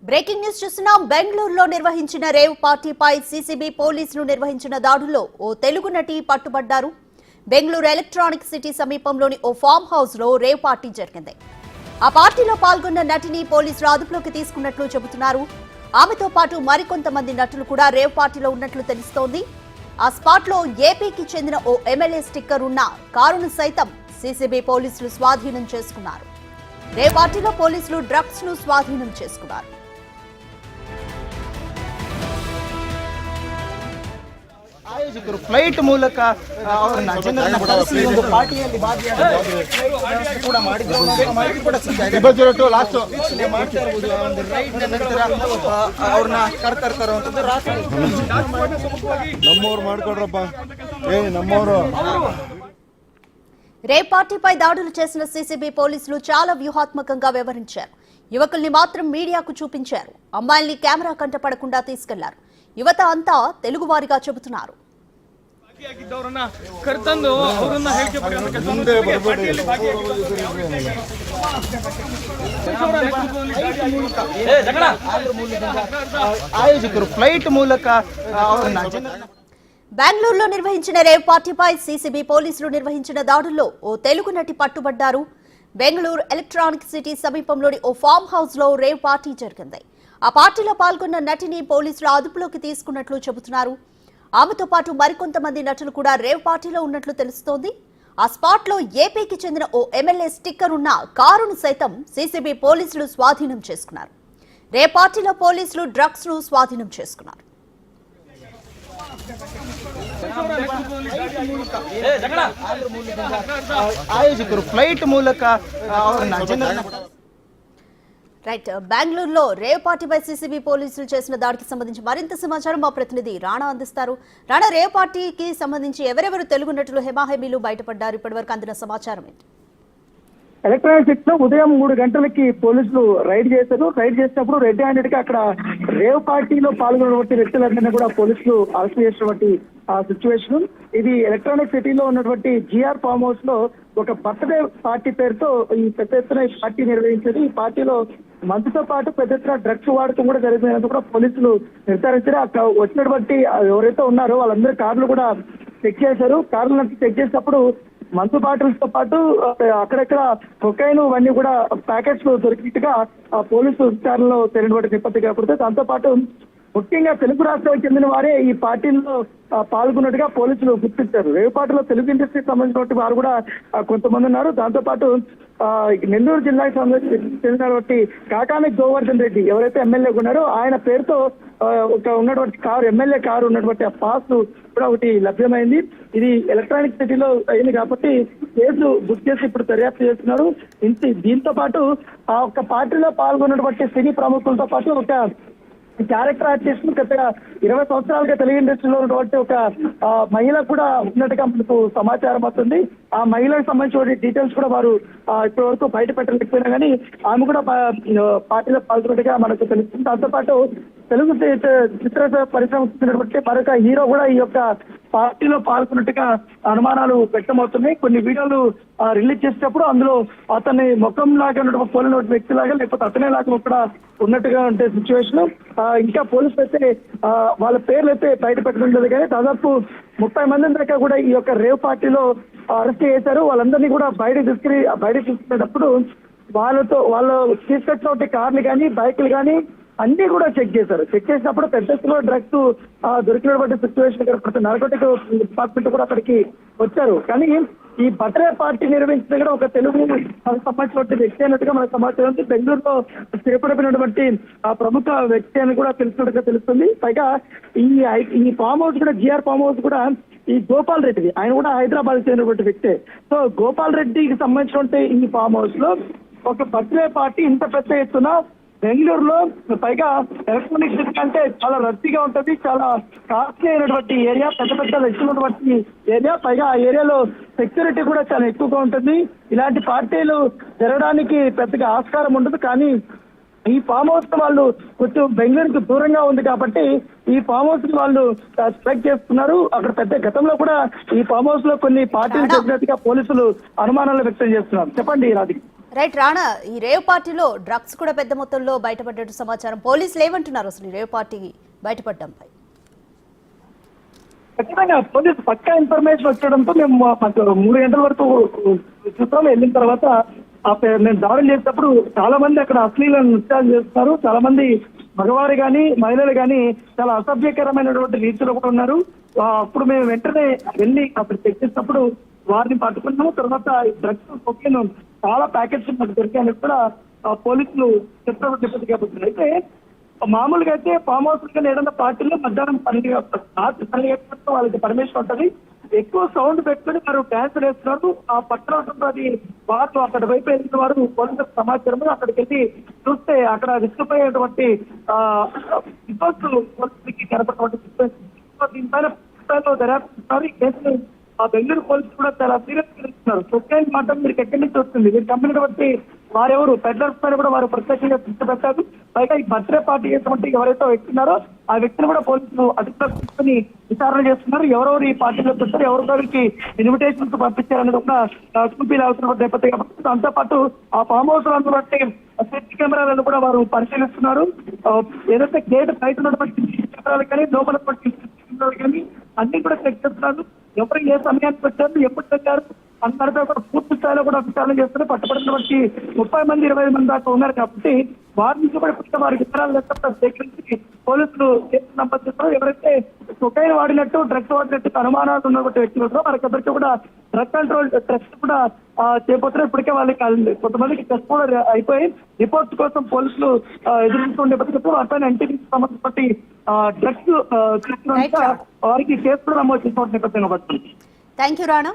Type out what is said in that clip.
Breaking news చూస్తున్నాం. బెంగళూరులో నిర్వహించిన రేవ్ పార్టీపై సీసీబీ పోలీసులు నిర్వహించిన దాడుల్లో ఓ తెలుగు నటి పట్టుబడ్డారు. బెంగళూరు ఎలక్ట్రానిక్ సిటీ సమీపంలోని ఓ ఫామ్ హౌస్ లో రేవ్ పార్టీ జరిగింది. ఆ పార్టీలో పాల్గొన్న నటిని పోలీసులు అదుపులోకి తీసుకున్నట్లు చెబుతున్నారు. ఆమెతో పాటు మరికొంతమంది నటులు కూడా రేవ్ పార్టీలో ఉన్నట్లు తెలుస్తోంది. ఆ స్పాట్ లో ఏపీకి చెందిన ఓ ఎమ్మెల్యే స్టిక్కర్ ఉన్న కారును సైతం సీసీబీ పోలీసులు స్వాధీనం చేసుకున్నారు. రేవ్ పార్టీలో పోలీసులు డ్రగ్స్ ను స్వాధీనం చేసుకున్నారు. ಆಯೋಜಕರು ಫ್ಲೈಟ್ ಮೂಲಕ ಅವ್ರನ್ನ ಜನರನ್ನ ಕಳಿಸಿ ಒಂದು ಪಾರ್ಟಿಯಲ್ಲಿ ಭಾಗಿಯಾಗಿ ಕೂಡ ಮಾಡಿದ್ರು ಮಾಡ್ತಾ ಇರ್ಬೋದು. ಒಂದು ರೈಡ್ ನಂತರ ಅವ್ರನ್ನ ಕರ್ತರುವಂಥದ್ದು ರಾತ್ರಿ ನಮ್ಮವ್ರು ಮಾಡ್ಕೊಡ್ರಪ್ಪ ನಮ್ಮವರು. రేవ్ పార్టీపై దాడులు చేసిన సీసీబీ పోలీసులు చాలా వ్యూహాత్మకంగా వ్యవహరించారు. యువకుల్ని మాత్రం మీడియాకు చూపించారు. అమ్మాయిల్ని కెమెరా కంట పడకుండా తీసుకెళ్లారు. యువత అంతా తెలుగువారిగా చెబుతున్నారు. ಆಯೋಜಕರು ಫ್ಲೈಟ್ ಮೂಲಕ బెంగళూరులో నిర్వహించిన రేవ్ పార్టీపై సీసీబీ పోలీసులు నిర్వహించిన దాడుల్లో ఓ తెలుగు నటి పట్టుబడ్డారు. బెంగళూరు ఎలక్ట్రానిక్ సిటీ సమీపంలోని ఓ ఫామ్ హౌస్ లో రేవ్ పార్టీ జరిగింది. ఆ పార్టీలో పాల్గొన్న నటిని పోలీసులు అదుపులోకి తీసుకున్నట్లు చెబుతున్నారు. ఆమెతో పాటు మరికొంతమంది నటులు కూడా రేవ్ పార్టీలో ఉన్నట్లు తెలుస్తోంది. ఆ స్పాట్ లో ఏపీకి చెందిన ఓ ఎమ్మెల్యే స్టిక్కర్ ఉన్న కారును సైతం సీసీబీ పోలీసులు స్వాధీనం చేసుకున్నారు. రేవ్ పార్టీలో పోలీసులు డ్రగ్స్ ను స్వాధీనం చేసుకున్నారు. ಆಯೋಜಕರು ಫ್ಲೈಟ್ ಮೂಲಕ ಅವ್ರನ್ನ ಜನರನ್ನ రైట్, బెంగళూరులో రేవ్ పార్టీపై సీసీబీ పోలీసులు చేసిన దాడికి సంబంధించి మరింత సమాచారం మా ప్రతినిధి రాణా అందిస్తారు. రాణా, రేవ్ పార్టీకి సంబంధించి ఎవరెవరు తెలుగు నటులు హెమాహెమీలు బయటపడ్డారు? ఇప్పటివరకు అందిన సమాచారం ఏంటి? ఎలక్ట్రానిక్ సిటీ లో ఉదయం 3 గంటలకి పోలీసులు రైడ్ చేశారు. రైడ్ చేసినప్పుడు రెడ్ హ్యాండెడ్ గా అక్కడ రేవ్ పార్టీలో పాల్గొన్నటువంటి వ్యక్తులందరినీ కూడా పోలీసులు అరెస్ట్ చేసినటువంటి సిచ్యువేషన్ ఇది. ఎలక్ట్రానిక్ సిటీలో ఉన్నటువంటి జిఆర్ ఫామ్ హౌస్ లో ఒక బర్త్డే పార్టీ పేరుతో ఈ పెద్ద ఎత్తున ఈ పార్టీ నిర్వహించారు. ఈ పార్టీలో మందుతో పాటు పెద్ద ఎత్తున డ్రగ్స్ వాడకం కూడా జరిగినట్టు కూడా పోలీసులు నిర్ధారించారు. అక్కడ వచ్చినటువంటి ఎవరైతే ఉన్నారో వాళ్ళందరూ కార్లు కూడా చెక్ చేశారు. కార్లను చెక్ చేసినప్పుడు మందు బాటిల్స్ తో పాటు అక్కడక్కడ కొకైన్ ఇవన్నీ కూడా ప్యాకెట్స్ దొరికినట్టుగా పోలీసు విచారణలో తెలియనటువంటి నేపథ్యం కాకపోతే దాంతో పాటు ముఖ్యంగా తెలుగు రాష్ట్రాలకు చెందిన వారే ఈ పార్టీల్లో పాల్గొన్నట్టుగా పోలీసులు గుర్తించారు. రేవు పార్టీలో తెలుగు ఇండస్ట్రీకి సంబంధించిన వారు కూడా కొంతమంది ఉన్నారు. దాంతో పాటు నెల్లూరు జిల్లాకి చెందినటువంటి కాకాని గోవర్ధన్ రెడ్డి ఎవరైతే ఎమ్మెల్యే ఉన్నారో ఆయన పేరుతో ఒక ఉన్నటువంటి కారు, ఎమ్మెల్యే కారు ఉన్నటువంటి ఆ పాస్ కూడా ఒకటి లభ్యమైంది. ఇది ఎలక్ట్రానిక్ సిటీలో అయింది కాబట్టి కేసు బుక్ చేసి ఇప్పుడు దర్యాప్తు చేస్తున్నారు. దీంతో పాటు ఆ ఒక్క పార్టీలో పాల్గొన్నటువంటి సినీ ప్రముఖులతో పాటు ఒక క్యారెక్టర్ ఆర్టిస్ట్ గత 20 సంవత్సరాలుగా తెలుగు ఇండస్ట్రీలో ఉన్నటువంటి ఒక మహిళ కూడా ఉన్నట్టుగా మనకు సమాచారం వస్తుంది. ఆ మహిళకు సంబంధించిన డీటెయిల్స్ కూడా వారు ఇప్పటి వరకు బయట పెట్టలేకపోయినా కానీ ఆమె కూడా పార్టీలో పాల్గొన్నట్టుగా మనకు తెలుస్తుంది. దాంతో పాటు తెలుగు చిత్ర పరిశ్రమకు చెందినటువంటి మరొక హీరో కూడా ఈ యొక్క పార్టీలో పాల్గొన్నట్టుగా అనుమానాలు వ్యక్తమవుతున్నాయి. కొన్ని వీడియోలు రిలీజ్ చేసేటప్పుడు అందులో అతని ముఖం లాగా ఉన్నటువంటి పోలిన వ్యక్తి లాగా లేకపోతే అతనే లాగా కూడా ఉన్నట్టుగా ఉంటే సిచ్యువేషన్. ఇంకా పోలీసులు అయితే వాళ్ళ పేర్లు అయితే బయట పెట్టడం కానీ దాదాపు 30 మంది దాకా కూడా ఈ యొక్క రేవ్ పార్టీలో అరెస్ట్ చేశారు. వాళ్ళందరినీ కూడా బయట తీసుకునేటప్పుడు వాళ్ళు తీసుకొచ్చినటువంటి కార్లు కానీ బైక్లు కానీ అన్ని కూడా చెక్ చేశారు. చెక్ చేసినప్పుడు పెద్ద ఎత్తులో డ్రగ్స్ దొరికినటువంటి సిచ్యువేషన్ ఇక్కడ నార్కోటిక్ డిపార్ట్మెంట్ కూడా అక్కడికి వచ్చారు. కానీ ఈ బర్త్డే పార్టీ నిర్వహించిన కూడా ఒక తెలుగు సంబంధించిన వ్యక్తి అన్నట్టుగా మనకు సమాచారం ఉంది. బెంగళూరులో స్థిరపడిపోయినటువంటి ఆ ప్రముఖ వ్యక్తి అని కూడా తెలిసినట్టుగా తెలుస్తుంది. పైగా ఈ ఫామ్ హౌస్ కూడా జిఆర్ ఫామ్ హౌస్ కూడా ఈ గోపాల్ రెడ్డిది, ఆయన కూడా హైదరాబాద్ చెందినటువంటి వ్యక్తే. సో గోపాల్ రెడ్డికి సంబంధించినటువంటి ఈ ఫామ్ హౌస్ లో ఒక బర్త్డే పార్టీ ఇంత పెద్ద ఎత్తున బెంగళూరులో, పైగా ఎలక్ట్రానిక్ సిటీ అంటే చాలా రద్దీగా ఉంటుంది, చాలా కాస్ట్లీ అయినటువంటి ఏరియా, పెద్ద పెద్ద వ్యక్తులు ఏరియా, పైగా ఆ ఏరియాలో సెక్యూరిటీ కూడా చాలా ఎక్కువగా ఉంటుంది. ఇలాంటి పార్టీలు జరగడానికి పెద్దగా ఆస్కారం ఉండదు. కానీ ఈ ఫామ్ హౌస్ వాళ్ళు కొంచెం బెంగళూరుకు దూరంగా ఉంది కాబట్టి ఈ ఫామ్ హౌస్ వాళ్ళు స్ట్రైక్ చేస్తున్నారు. అక్కడ పెద్ద గతంలో కూడా ఈ ఫామ్ హౌస్ లో కొన్ని పార్టీలు జరిగినట్టుగా పోలీసులు అనుమానాలు వ్యక్తం చేస్తున్నారు. చెప్పండి రాధిక. రైట్ రాణా, ఈ రేవ్ పార్టీలో డ్రగ్స్ కూడా పెద్ద మొత్తంలో బయటపడ్డట్టు సమాచారం. పోలీసులు ఏమంటున్నారు అసలు ఈ రేవ్ పార్టీ బయటపడడంపై? ఖచ్చితంగా పోలీసు పక్కా ఇన్ఫర్మేషన్ వచ్చడంతో మేము 3 గంటల వరకు చూస్తాం. వెళ్ళిన తర్వాత నేను దాడులు చేసేటప్పుడు చాలా మంది అక్కడ అశ్లీల నృత్యాలు చేస్తున్నారు. చాలా మంది మగవారు కానీ మహిళలు కానీ చాలా అసభ్యకరమైనటువంటి రీతిలో కూడా ఉన్నారు. అప్పుడు మేము వెంటనే వెళ్ళి అక్కడ చెక్ చేసినప్పుడు వారిని పట్టుకున్నాము. తర్వాత డ్రగ్స్ కొకేన్ చాలా ప్యాకెట్స్ మాకు దొరికాయని కూడా పోలీసులు చెప్పబడుతుంది. అయితే మామూలుగా అయితే ఫామ్ హౌస్ కానీ ఏదైనా పార్టీలో మధ్యాహ్నం 12 వాళ్ళకి పర్మిషన్ ఉంటుంది. ఎక్కువ సౌండ్ పెట్టుకుని వారు డ్యాన్స్ వేస్తున్నారు. ఆ పట్టణంలో అది వారు అక్కడ వైపు వెళ్ళిన వారు పోలీసులకు సమాచారం అక్కడికి వెళ్ళి చూస్తే అక్కడ విసుకుపోయేటువంటి విపత్తులు కనపడినటువంటి దీనిపైన దర్యాప్తు ఈ కేసుని బెంగళూరు పోలీసులు కూడా చాలా సీరియస్ గా తీసుకున్నారు. కొకైన్ మాట మీరు ఎక్కడి నుంచి వస్తుంది, మీరు కంపెనీ బట్టి వారెవరు పెడ్లర్స్ పైన కూడా వారు ప్రత్యేకంగా దృష్టి పెట్టారు. పైగా ఈ బర్త్డే పార్టీ చేసినటువంటి ఎవరైతే వ్యక్తున్నారో ఆ వ్యక్తిని కూడా పోలీసులు అదుపులోకి తీసుకుని విచారణ చేస్తున్నారు. ఎవరెవరు ఈ పార్టీలో చూస్తారు, ఎవరికి ఇన్విటేషన్స్ పంపించారనేది ఒక చూపీలు అవుతున్న నేపథ్యం కాబట్టి దాంతో పాటు ఆ ఫామ్ హౌస్ లో బట్టి సిసి కెమెరాలను కూడా వారు పరిశీలిస్తున్నారు. ఏదైతే గేట్ బయట ఉన్నటువంటి కెమెరాలు కానీ లోపల కానీ అన్ని కూడా చెక్ చేస్తున్నారు. ఎవరు ఏ సమయానికి వచ్చారు, ఎప్పుడు వచ్చారు అందరితో కూడా పూర్తి స్థాయిలో కూడా విచారణ చేస్తున్నారు. పట్టుబడినటువంటి 30 మంది 20 మంది దాకా ఉన్నారు కాబట్టి వారి నుంచి కూడా పుట్టిన వారి వివరాలు లెక్క సేకరించి పోలీసులు కేసు నమోదు చేస్తారు. ఎవరైతే కొకైన్ వాడినట్టు డ్రగ్స్ వాడినట్టు అనుమానాలు ఉన్నటువంటి వ్యక్తులు ఉంటారో వారికి అందరికీ కూడా డ్రగ్ కంట్రోల్ టెస్ట్ కూడా చేపడుతున్నారు. ఇప్పటికే వాళ్ళకి కొంతమందికి టెస్ట్ కూడా అయిపోయి రిపోర్ట్స్ కోసం పోలీసులు ఎదుర్కొండే నేపథ్యంలో వారిపైన ఎన్టీకి సంబంధించి డ్రగ్స్ వారికి కేసు కూడా నమోదు చేసిన నేపథ్యం పడుతుంది. Thank you Rana.